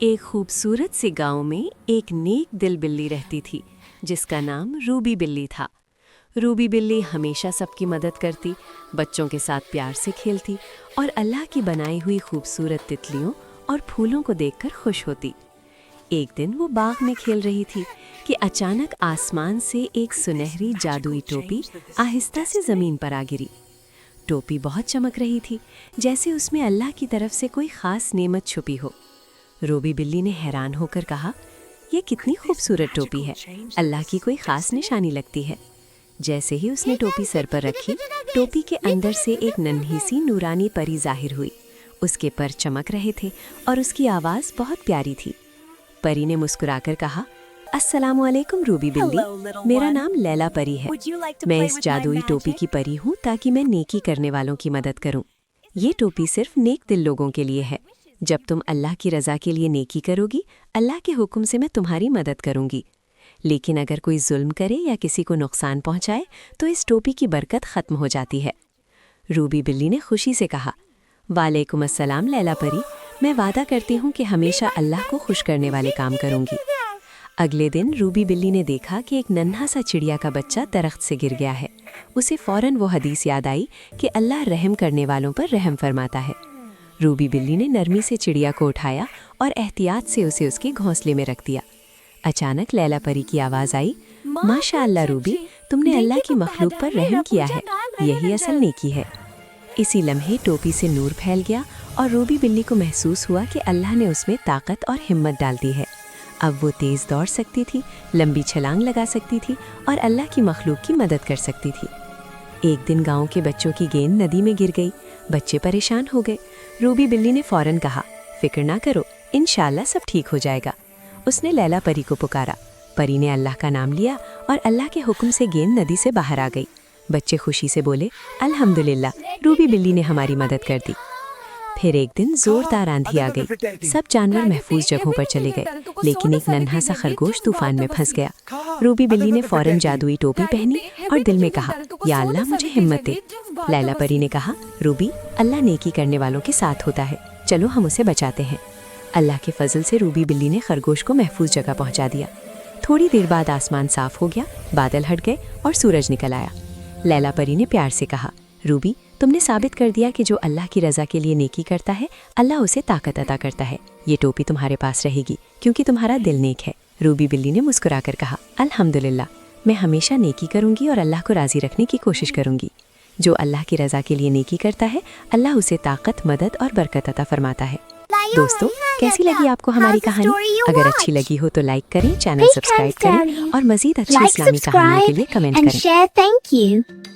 एक खूबसूरत से गांव में एक नेक दिल बिल्ली रहती थी जिसका नाम रूबी बिल्ली था। रूबी बिल्ली हमेशा सबकी मदद करती, बच्चों के साथ प्यार से खेलती और अल्लाह की बनाई हुई खूबसूरत तितलियों और फूलों को देखकर खुश होती। एक दिन वो बाग में खेल रही थी कि अचानक आसमान से एक सुनहरी जादुई टोपी आहिस्ता से ज़मीन पर आ गिरी। टोपी बहुत चमक रही थी, जैसे उसमें अल्लाह की तरफ से कोई ख़ास नेमत छुपी हो। रूबी बिल्ली ने हैरान होकर कहा, ये कितनी खूबसूरत टोपी है, अल्लाह की कोई ख़ास निशानी लगती है। जैसे ही उसने टोपी सर पर रखी, टोपी के अंदर से एक नन्ही सी नूरानी परी जाहिर हुई। उसके पर चमक रहे थे और उसकी आवाज़ बहुत प्यारी थी। परी ने मुस्कुराकर कहा, अस्सलामु अलैकुम रूबी बिल्ली, मेरा नाम लैला परी है। मैं इस जादुई टोपी की परी हूँ ताकि मैं नेकी करने वालों की मदद करूँ। ये टोपी सिर्फ नेक दिल लोगों के लिए है। जब तुम अल्लाह की रज़ा के लिए नेकी करोगी, अल्लाह के हुक्म से मैं तुम्हारी मदद करूँगी। लेकिन अगर कोई जुल्म करे या किसी को नुकसान पहुँचाए तो इस टोपी की बरकत ख़त्म हो जाती है। रूबी बिल्ली ने खुशी से कहा, वालेकुम अस्सलाम लैला परी, मैं वादा करती हूँ कि हमेशा अल्लाह को खुश करने वाले काम करूँगी। अगले दिन रूबी बिल्ली ने देखा कि एक नन्हा सा चिड़िया का बच्चा दरख्त से गिर गया है। उसे फ़ौरन वो हदीस याद आई कि अल्लाह रहम करने वालों पर रहम फरमाता है। रूबी बिल्ली ने नरमी से चिड़िया को उठाया और एहतियात से उसे उसके घोंसले में रख दिया। अचानक लैला परी की आवाज़ आई, माशा अल्लाह रूबी, तुमने अल्लाह की मखलूक पर रहम किया है, यही असल नेकी है। इसी लम्हे टोपी से नूर फैल गया और रूबी बिल्ली को महसूस हुआ कि अल्लाह ने उसमें ताकत और हिम्मत डाल दी है। अब वो तेज़ दौड़ सकती थी, लंबी छलांग लगा सकती थी और अल्लाह की मखलूक की मदद कर सकती थी। एक दिन गांव के बच्चों की गेंद नदी में गिर गई। बच्चे परेशान हो गए। रूबी बिल्ली ने फ़ौरन कहा, फ़िक्र ना करो, इंशाल्लाह सब ठीक हो जाएगा। उसने लैला परी को पुकारा। परी ने अल्लाह का नाम लिया और अल्लाह के हुक्म से गेंद नदी से बाहर आ गई। बच्चे खुशी से बोले, अल्हम्दुलिल्लाह, रूबी बिल्ली ने हमारी मदद कर दी। फिर एक दिन ज़ोरदार आंधी आ गई। सब जानवर महफूज जगहों पर चले गए, लेकिन एक नन्हा सा खरगोश तूफान में फंस गया। रूबी बिल्ली ने फ़ौरन जादुई टोपी पहनी और दिल में कहा, या अल्लाह मुझे हिम्मत दे। लैला परी ने कहा, रूबी, अल्लाह नेकी करने वालों के साथ होता है, चलो हम उसे बचाते हैं। अल्लाह के फजल से रूबी बिल्ली ने खरगोश को महफूज जगह पहुँचा दिया। थोड़ी देर बाद आसमान साफ हो गया, बादल हट गए और सूरज निकल आया। लैला परी ने प्यार से कहा, रूबी, तुमने साबित कर दिया कि जो अल्लाह की रज़ा के लिए नेकी करता है, अल्लाह उसे ताकत अता करता है। ये टोपी तुम्हारे पास रहेगी क्योंकि तुम्हारा दिल नेक है। रूबी बिल्ली ने मुस्कुराकर कहा, अल्हम्दुलिल्लाह, मैं हमेशा नेकी करूँगी और अल्लाह को राज़ी रखने की कोशिश करूँगी। जो अल्लाह की रज़ा के लिए नेकी करता है, अल्लाह उसे ताकत, मदद और बरकत अता फरमाता है। दोस्तों, कैसी लगी आपको हमारी कहानी? अगर अच्छी लगी हो तो लाइक करें, चैनल सब्सक्राइब करें और मज़ीद अच्छी इस्लामी कहानियों के लिए कमेंट करें।